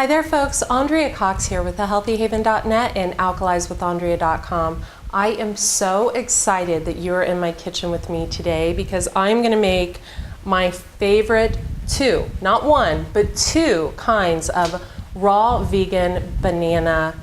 Hi there folks, Andrea Cox here with thehealthyhaven.net and alkalizewithandrea.com. I am so excited that you're in my kitchen with me today because I'm going to make my favorite two, not one, but two kinds of raw vegan banana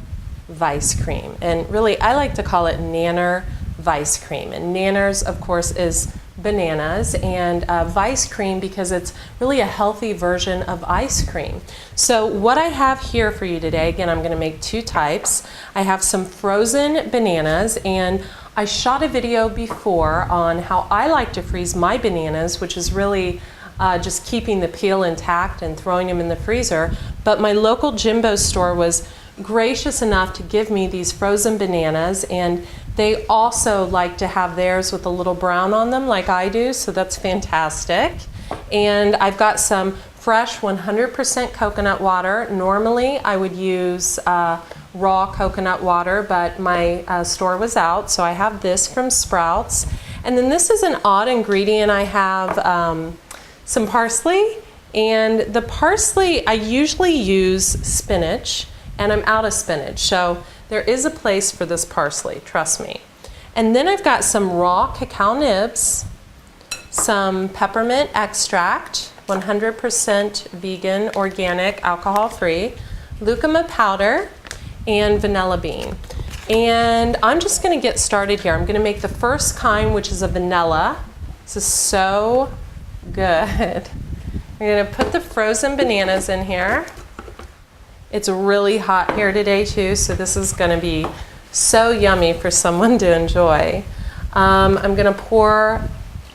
vice cream. And really, I like to call it nanner vice cream. And nanners, of course, is bananas, and vice cream because it's really a healthy version of ice cream. So what I have here for you today, again, I'm going to make two types. I have some frozen bananas, and I shot a video before on how I like to freeze my bananas, which is really just keeping the peel intact and throwing them in the freezer. But my local Jimbo store was gracious enough to give me these frozen bananas, and they also like to have theirs with a little brown on them like I do, so that's fantastic. And I've got some fresh 100% coconut water. Normally I would use raw coconut water, but my store was out, so I have this from Sprouts. And then this is an odd ingredient. I have some parsley, and the parsley, I usually use spinach, and I'm out of spinach, so there is a place for this parsley, trust me. And then I've got some raw cacao nibs, some peppermint extract, 100% vegan, organic, alcohol-free, lucuma powder, and vanilla bean. And I'm just gonna get started here. I'm gonna make the first kind, which is a vanilla. This is so good. I'm gonna put the frozen bananas in here. It's really hot here today too, so this is going to be so yummy for someone to enjoy. I'm going to pour,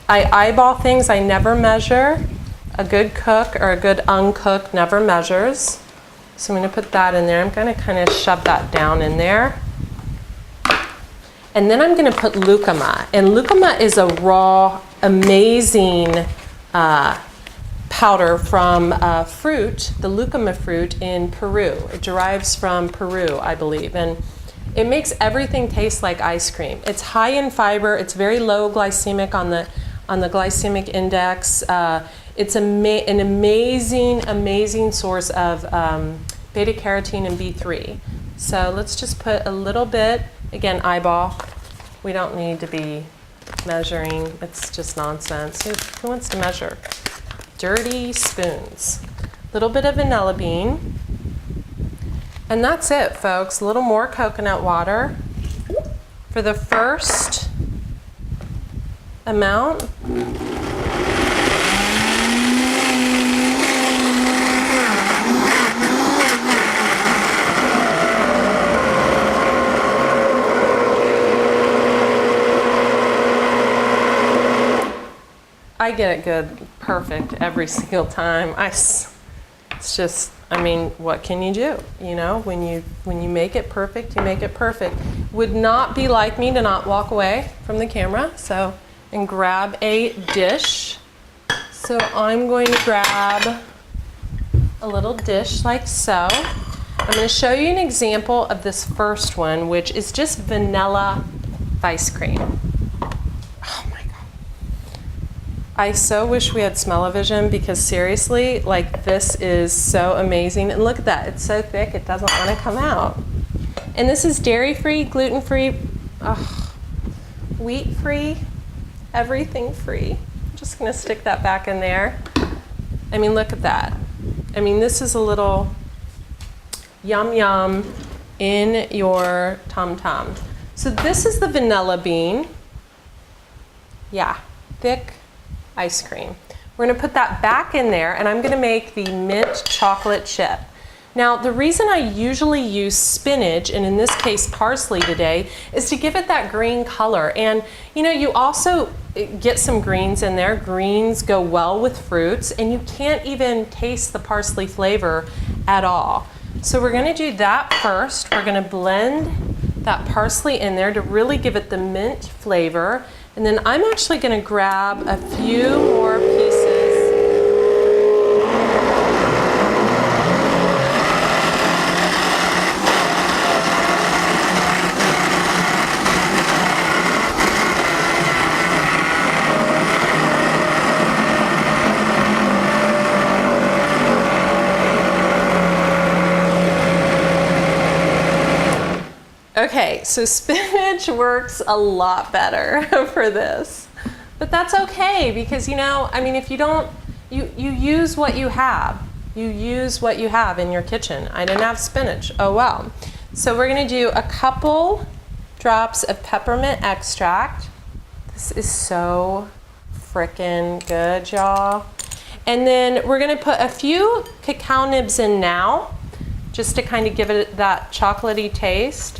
I eyeball things, I never measure. A good cook or a good uncooked never measures. So I'm going to put that in there. I'm going to kind of shove that down in there. And then I'm going to put lucuma. And lucuma is a raw, amazing powder from fruit, the lucuma fruit in Peru. It derives from Peru, I believe, and it makes everything taste like ice cream. It's high in fiber. It's very low glycemic on the glycemic index. It's an amazing source of beta carotene and B3. So let's just put a little bit. Again, eyeball. We don't need to be measuring. It's just nonsense. Who wants to measure? Dirty spoons. A little bit of vanilla bean. And that's it, folks. A little more coconut water for the first amount. I get it good, perfect every single time. It's just, I mean, what can you do? You know, when you make it perfect, you make it perfect. Would not be like me to not walk away from the camera, so, and grab a dish. So I'm going to grab a little dish like so. I'm going to show you an example of this first one, which is just vanilla ice cream. I so wish we had smell-o-vision because seriously, like this is so amazing. And look at that, it's so thick it doesn't want to come out. And this is dairy-free, gluten-free, wheat-free, everything free. I'm just gonna stick that back in there. I mean, look at that. I mean, this is a little yum yum in your tum-tum. So this is the vanilla bean. Yeah, thick ice cream. We're going to put that back in there, and I'm going to make the mint chocolate chip. Now, the reason I usually use spinach, and in this case parsley today, is to give it that green color. And you know, you also get some greens in there. Greens go well with fruits, and you can't even taste the parsley flavor at all. So we're going to do that first. We're going to blend that parsley in there to really give it the mint flavor. And then I'm actually going to grab a few more pieces. Okay, so spinach works a lot better for this. But that's okay because, you know, I mean, if you don't, you use what you have. You use what you have in your kitchen. I didn't have spinach. Oh well. So we're gonna do a couple drops of peppermint extract. This is so frickin' good, y'all. And then we're gonna put a few cacao nibs in now, just to kind of give it that chocolatey taste.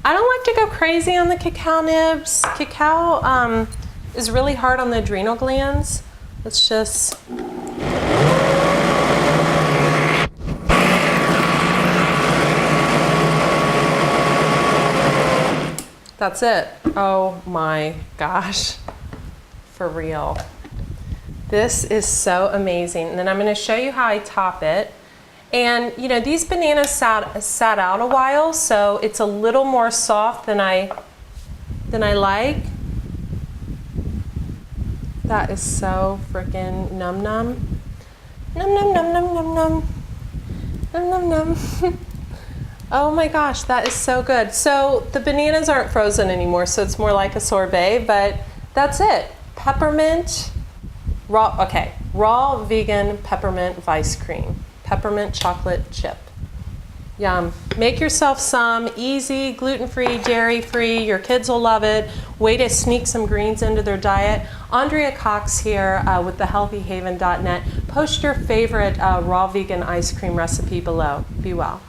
I don't like to go crazy on the cacao nibs. Cacao is really hard on the adrenal glands. Let's just... That's it. Oh my gosh. For real. This is so amazing. And then I'm gonna show you how I top it. And you know, these bananas sat out a while, so it's a little more soft than I like. That is so freaking num num. Num num num num num num. Num num num. Oh my gosh, that is so good. So the bananas aren't frozen anymore, so it's more like a sorbet, but that's it. Peppermint, raw vegan peppermint ice cream. Peppermint chocolate chip. Yum. Make yourself some, easy, gluten-free, dairy-free. Your kids will love it. Way to sneak some greens into their diet. Andrea Cox here with thehealthyhaven.net. Post your favorite raw vegan ice cream recipe below. Be well.